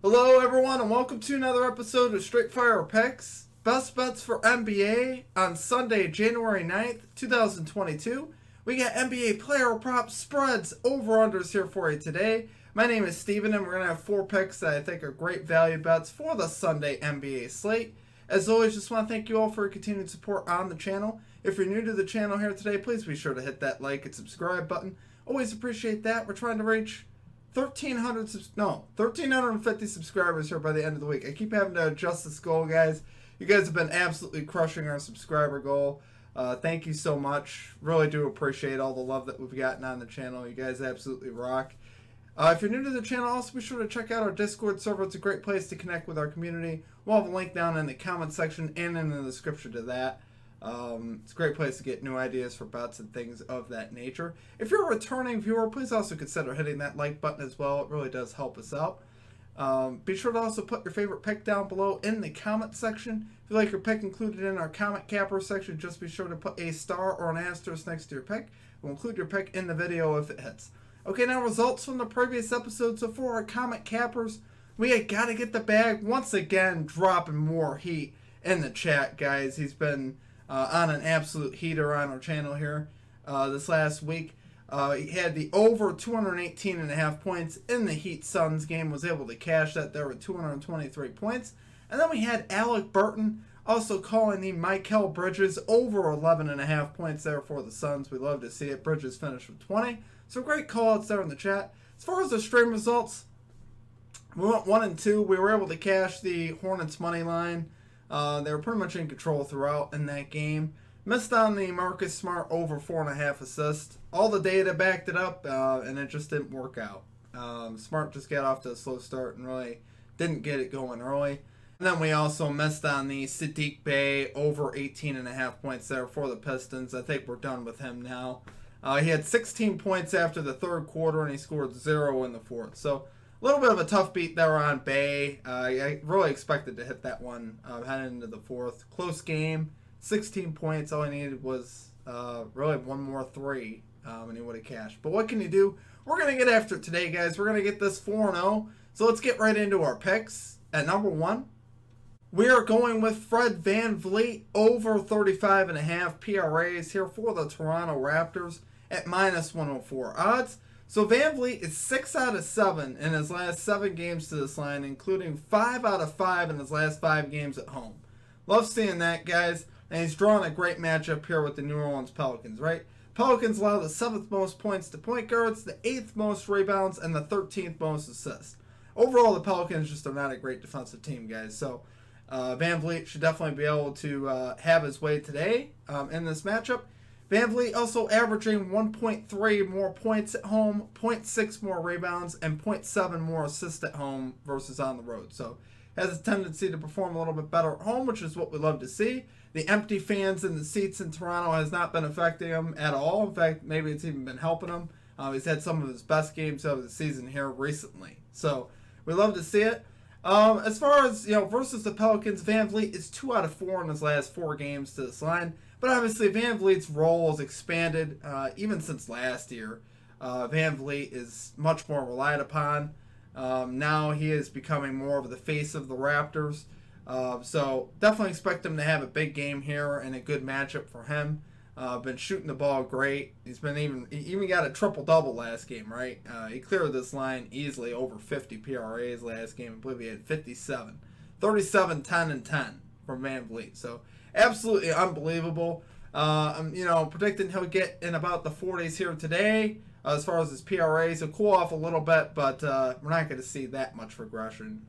Hello, everyone, and welcome to another episode of Straight Fire Picks. Best bets for NBA on Sunday, January 9th, 2022. We got NBA player props, spreads, over-unders here for you today. My name is Steven, and we're going to have 4 picks that I think are great value bets for the Sunday NBA slate. As always, just want to thank you all for your continued support on the channel. If you're new to the channel here today, please be sure to hit that like and subscribe button. Always appreciate that. We're trying to reach 1,350 subscribers here by the end of the week. I keep having to adjust this goal, guys. You guys have been absolutely crushing our subscriber goal. Thank you so much. Really do appreciate all the love that we've gotten on the channel. You guys absolutely rock. If you're new to the channel, also be sure to check out our Discord server. It's a great place to connect with our community. We'll have a link down in the comment section and in the description to that. It's a great place to get new ideas for bets and things of that nature. If you're a returning viewer, please also consider hitting that like button as well. It really does help us out. Be sure to also put your favorite pick down below in the comment section. If you like your pick included in our comment capper section, just be sure to put a star or an asterisk next to your pick. We'll include your pick in the video if it hits. Okay, now results from the previous episode. So for our comment cappers, we got to get the bag once again, dropping more heat in the chat, guys. He's been on an absolute heater on our channel here this last week. He had the over 218.5 points in the Heat Suns game, was able to cash that there with 223 points. And then we had Alec Burton also calling the Mikal Bridges over 11.5 points there for the Suns. We love to see it. Bridges finished with 20. So great call-outs there in the chat. As far as the stream results, we went 1 and 2. We were able to cash the Hornets money line. They were pretty much in control throughout in that game. Missed on the Marcus Smart over 4.5 assists. All the data backed it up, and it just didn't work out. Smart just got off to a slow start and really didn't get it going early. And then we also missed on the Sadiq Bey over 18.5 points there for the Pistons. I think we're done with him now. He had 16 points after the third quarter, and he scored 0 in the fourth. So a little bit of a tough beat there on Bey. I really expected to hit that one heading into the fourth. Close game, 16 points. All he needed was really one more three, and he would have cashed. But what can you do? We're going to get after it today, guys. We're going to get this 4-0. So let's get right into our picks. At number 1, we are going with Fred VanVleet over 35.5 PRAs here for the Toronto Raptors at minus 104 odds. So VanVleet is 6 out of 7 in his last 7 games to this line, including 5 out of 5 in his last 5 games at home. Love seeing that, guys. And he's drawing a great matchup here with the New Orleans Pelicans, right? Pelicans allow the 7th most points to point guards, the 8th most rebounds, and the 13th most assists. Overall, the Pelicans just are not a great defensive team, guys. So VanVleet should definitely be able to have his way today in this matchup. VanVleet also averaging 1.3 more points at home, 0.6 more rebounds, and 0.7 more assists at home versus on the road. So has a tendency to perform a little bit better at home, which is what we love to see. The empty fans in the seats in Toronto has not been affecting him at all. In fact, maybe it's even been helping him. He's had some of his best games of the season here recently. So we love to see it. As far as, versus the Pelicans, VanVleet is 2 out of 4 in his last 4 games to this line. But obviously, VanVleet's role has expanded even since last year. VanVleet is much more relied upon. Now he is becoming more of the face of the Raptors. So definitely expect him to have a big game here and a good matchup for him. Been shooting the ball great. He even got a triple-double last game, right? He cleared this line easily over 50 PRAs last game. I believe he had 57. 37, 10, and 10 from VanVleet. So absolutely unbelievable. I'm predicting he'll get in about the 40s here today. As far as his PRAs, he'll cool off a little bit, but we're not going to see that much regression,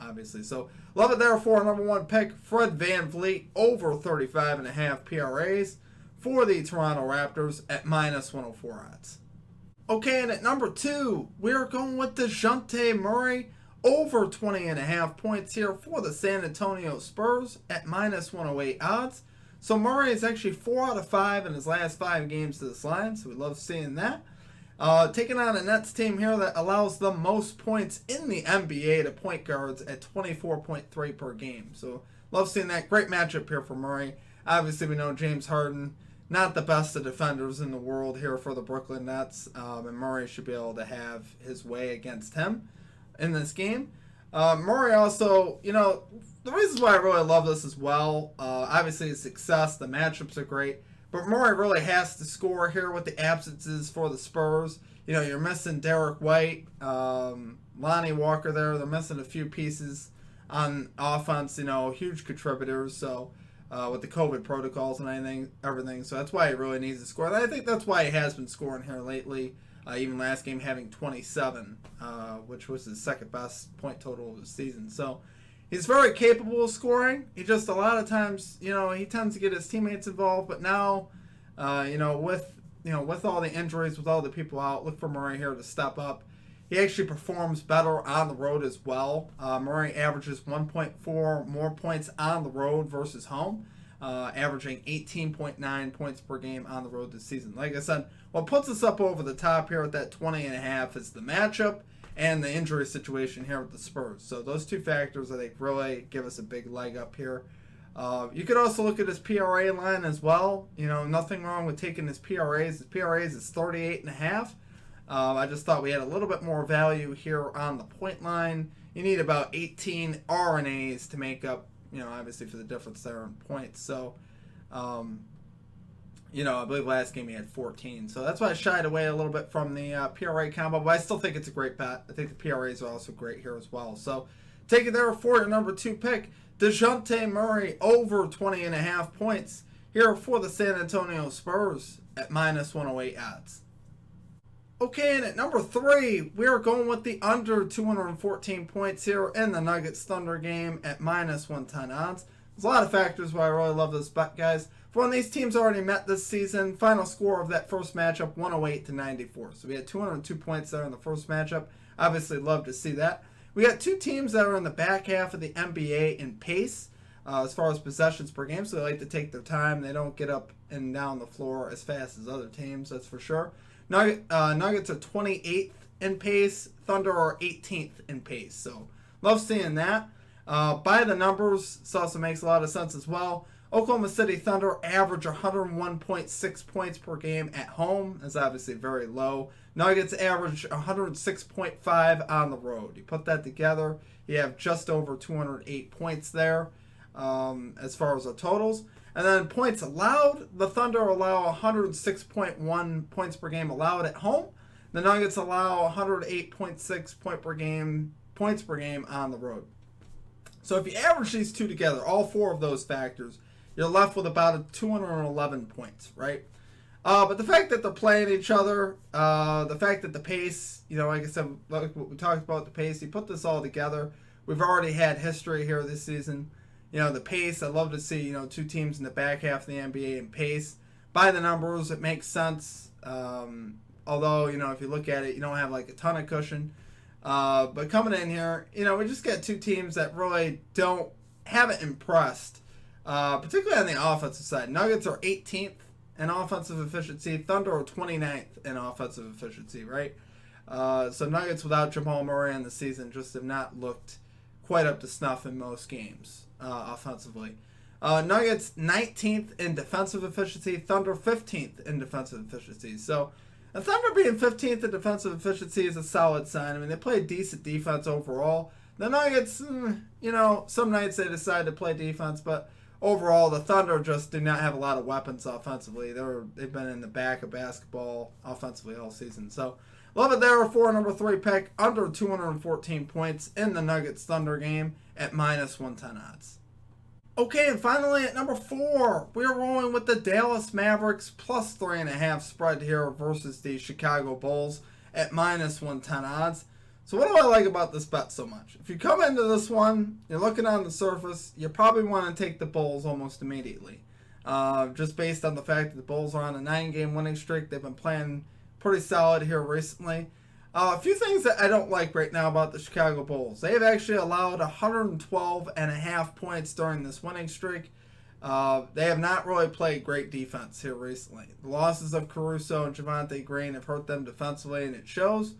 obviously. So love it there for our number 1 pick, Fred VanVleet, over 35.5 PRAs for the Toronto Raptors at minus 104 odds. Okay, and at number 2, we're going with DeJounte Murray, over 20.5 points here for the San Antonio Spurs at minus 108 odds. So Murray is actually 4 out of 5 in his last 5 games to this line, so we love seeing that. Taking on a Nets team here that allows the most points in the NBA to point guards at 24.3 per game. So love seeing that. Great matchup here for Murray. Obviously, we know James Harden, not the best of defenders in the world here for the Brooklyn Nets, and Murray should be able to have his way against him in this game. Murray also, the reasons why I really love this as well, obviously his success, the matchups are great, but Murray really has to score here with the absences for the Spurs. You're missing Derek White, Lonnie Walker there. They're missing a few pieces on offense, huge contributors. So with the COVID protocols and everything. So that's why he really needs to score. And I think that's why he has been scoring here lately. Even last game having 27, which was his second best point total of the season. So he's very capable of scoring. He just a lot of times, he tends to get his teammates involved. But now, with all the injuries, with all the people out, look for Murray here to step up. He actually performs better on the road as well. Murray averages 1.4 more points on the road versus home, averaging 18.9 points per game on the road this season. Like I said, what puts us up over the top here at that 20.5 is the matchup and the injury situation here with the Spurs. So those two factors, I think, really give us a big leg up here. You could also look at his PRA line as well. Nothing wrong with taking his PRAs. His PRAs is 38.5. I just thought we had a little bit more value here on the point line. You need about 18 RNAs to make up, obviously for the difference there in points. So, I believe last game he had 14. So that's why I shied away a little bit from the PRA combo, but I still think it's a great bet. I think the PRAs are also great here as well. So take it there for your number 2 pick. DeJounte Murray over 20.5 points here for the San Antonio Spurs at minus 108 odds. Okay, and at number 3, we are going with the under 214 points here in the Nuggets Thunder game at minus 110 odds. There's a lot of factors why I really love this bet, guys. For when these teams already met this season, final score of that first matchup, 108-94. So we had 202 points there in the first matchup. Obviously, love to see that. We got two teams that are in the back half of the NBA in pace as far as possessions per game, so they like to take their time. They don't get up and down the floor as fast as other teams, that's for sure. Nuggets are 28th in pace. Thunder are 18th in pace. So love seeing that. By the numbers, this also makes a lot of sense as well. Oklahoma City Thunder average 101.6 points per game at home. That's obviously very low. Nuggets average 106.5 on the road. You put that together, you have just over 208 points there as far as the totals. And then points allowed, the Thunder allow 106.1 points per game allowed at home. The Nuggets allow 108.6 points per game on the road. So if you average these two together, all four of those factors, you're left with about 211 points, right? But the fact that they're playing each other, the fact that the pace, like I said, like what we talked about, the pace, you put this all together. We've already had history here this season. The pace, I love to see, two teams in the back half of the NBA in pace. By the numbers, it makes sense. Although, if you look at it, you don't have like a ton of cushion. But coming in here, we just got two teams that really haven't impressed, particularly on the offensive side. Nuggets are 18th in offensive efficiency. Thunder are 29th in offensive efficiency, right? So Nuggets without Jamal Murray in the season just have not looked quite up to snuff in most games offensively. Nuggets 19th in defensive efficiency. Thunder 15th in defensive efficiency. So the Thunder being 15th in defensive efficiency is a solid sign. I mean, they play decent defense overall. The Nuggets, some nights they decide to play defense, but overall, the Thunder just do not have a lot of weapons offensively. They've been in the back of basketball offensively all season. So, love it there for number 3 pick, under 214 points in the Nuggets Thunder game at minus 110 odds. Okay, and finally at number 4, we're rolling with the Dallas Mavericks plus 3.5 spread here versus the Chicago Bulls at minus 110 odds. So what do I like about this bet so much? If you come into this one, you're looking on the surface, you probably want to take the Bulls almost immediately. Just based on the fact that the Bulls are on a 9-game winning streak. They've been playing pretty solid here recently. A few things that I don't like right now about the Chicago Bulls. They have actually allowed 112.5 points during this winning streak. They have not really played great defense here recently. The losses of Caruso and Javonte Green have hurt them defensively, and it shows.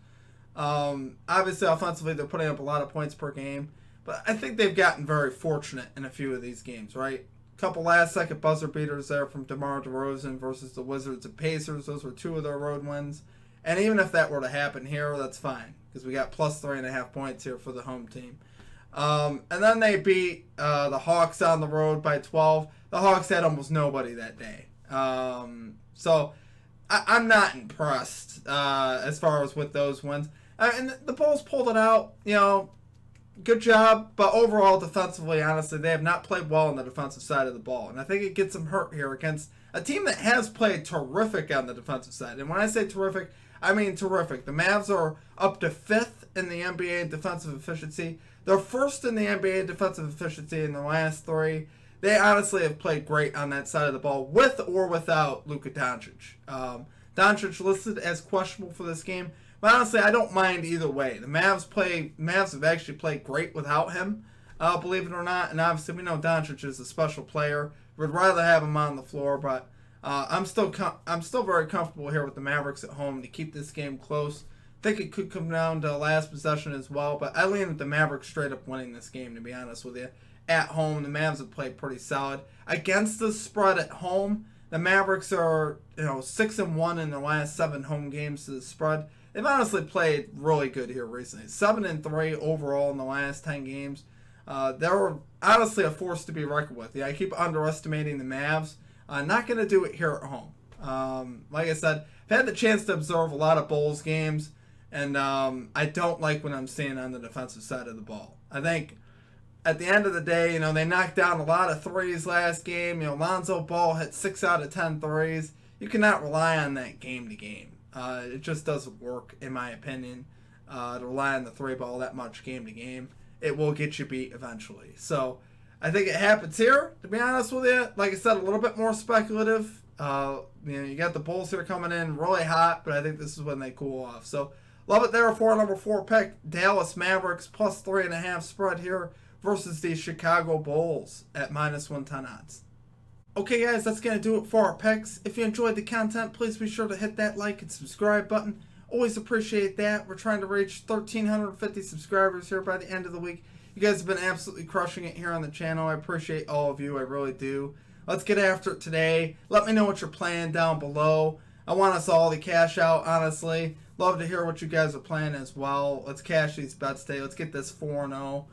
Obviously, offensively, they're putting up a lot of points per game, but I think they've gotten very fortunate in a few of these games, right? A couple last-second buzzer beaters there from DeMar DeRozan versus the Wizards and Pacers. Those were 2 of their road wins. And even if that were to happen here, that's fine, because we got plus 3.5 points here for the home team. And then they beat the Hawks on the road by 12. The Hawks had almost nobody that day. So I'm not impressed as far as with those wins. And the Bulls pulled it out. Good job. But overall, defensively, honestly, they have not played well on the defensive side of the ball. And I think it gets them hurt here against a team that has played terrific on the defensive side. And when I say terrific, I mean terrific. The Mavs are up to 5th in the NBA in defensive efficiency. They're 1st in the NBA in defensive efficiency in the last 3. They honestly have played great on that side of the ball, with or without Luka Doncic. Doncic listed as questionable for this game, but honestly, I don't mind either way. The Mavs have actually played great without him, believe it or not. And obviously, we know Doncic is a special player. We'd rather have him on the floor, but I'm still very comfortable here with the Mavericks at home to keep this game close. I think it could come down to last possession as well, but I lean with the Mavericks straight up winning this game, to be honest with you. At home, the Mavs have played pretty solid. Against the spread at home, the Mavericks are 6-1 in their last 7 home games to the spread. They've honestly played really good here recently. 7-3 overall in the last 10 games. They're honestly a force to be reckoned with. I keep underestimating the Mavs. Not going to do it here at home. Like I said, I've had the chance to observe a lot of Bulls games, and I don't like what I'm seeing on the defensive side of the ball. I think at the end of the day, they knocked down a lot of threes last game. Lonzo Ball hit 6 out of 10 threes. You cannot rely on that game to game. It just doesn't work, in my opinion, to rely on the 3 ball that much game to game. It will get you beat eventually. So I think it happens here, to be honest with you. Like I said, a little bit more speculative. You got the Bulls here coming in really hot, but I think this is when they cool off. So love it there for our number 4 pick. Dallas Mavericks plus 3.5 spread here versus the Chicago Bulls at minus 110 odds. Okay, guys, that's going to do it for our picks. If you enjoyed the content, please be sure to hit that like and subscribe button. Always appreciate that. We're trying to reach 1,350 subscribers here by the end of the week. You guys have been absolutely crushing it here on the channel. I appreciate all of you. I really do. Let's get after it today. Let me know what you're playing down below. I want us all to cash out, honestly. Love to hear what you guys are playing as well. Let's cash these bets today. Let's get this 4-0.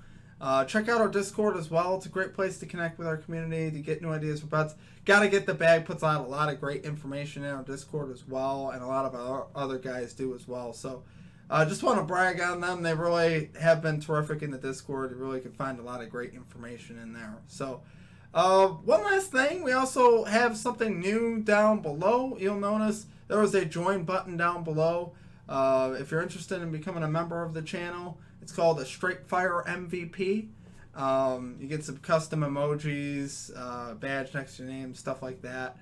Check out our Discord as well. It's a great place to connect with our community, to get new ideas for bets. Gotta Get the Bag puts out a lot of great information in our Discord as well, and a lot of our other guys do as well. So just want to brag on them. They really have been terrific in the Discord. You really can find a lot of great information in there. So one last thing, we also have something new down below. You'll notice there is a join button down below. If you're interested in becoming a member of the channel, it's called a Straight Fire MVP. You get some custom emojis, badge next to your name, stuff like that.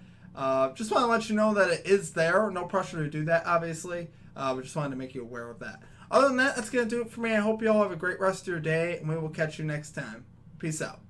Just want to let you know that it is there. No pressure to do that, obviously. We just wanted to make you aware of that. Other than that, that's going to do it for me. I hope you all have a great rest of your day, and we will catch you next time. Peace out.